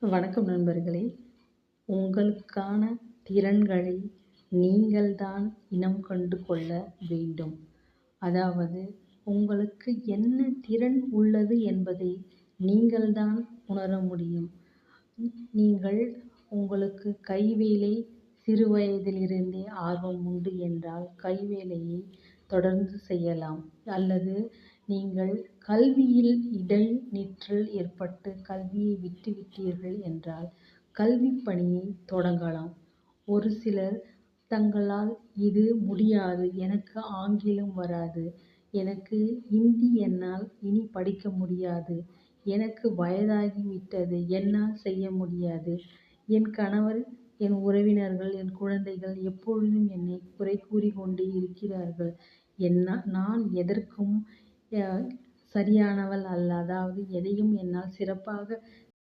வணக்கம் நண்பர்களே! உங்களுக்கான திறன்களை நீங்கள் தான் இனம் கண்டு கொள்ள வேண்டும். அதாவது உங்களுக்கு என்ன திறன் உள்ளது என்பதை நீங்கள் தான் உணர முடியும். நீங்கள் உங்களுக்கு கைவேலை சிறு வயதிலிருந்தே ஆர்வம் உண்டு என்றால் கைவேலையை தொடர்ந்து செய்யலாம். அல்லது நீங்கள் கல்வியில் இடைநிற்றல் ஏற்பட்டு கல்வியை விட்டுவிட்டீர்கள் என்றால் கல்விப் பணியை தொடங்கலாம். ஒரு சிலர் தங்களால் இது முடியாது, எனக்கு ஆங்கிலம் வராது, எனக்கு இந்தி என்னால் இனி படிக்க முடியாது, எனக்கு வயதாகிவிட்டது, என்னால் செய்ய முடியாது, என் கணவர், என் உறவினர்கள், என் குழந்தைகள் எப்பொழுதும் என்னை குறை கூறிக் கொண்டே இருக்கிறார்கள். நான் எதற்கும் சரியானவள் அல்ல. அதாவது எதையும் என்னால் சிறப்பாக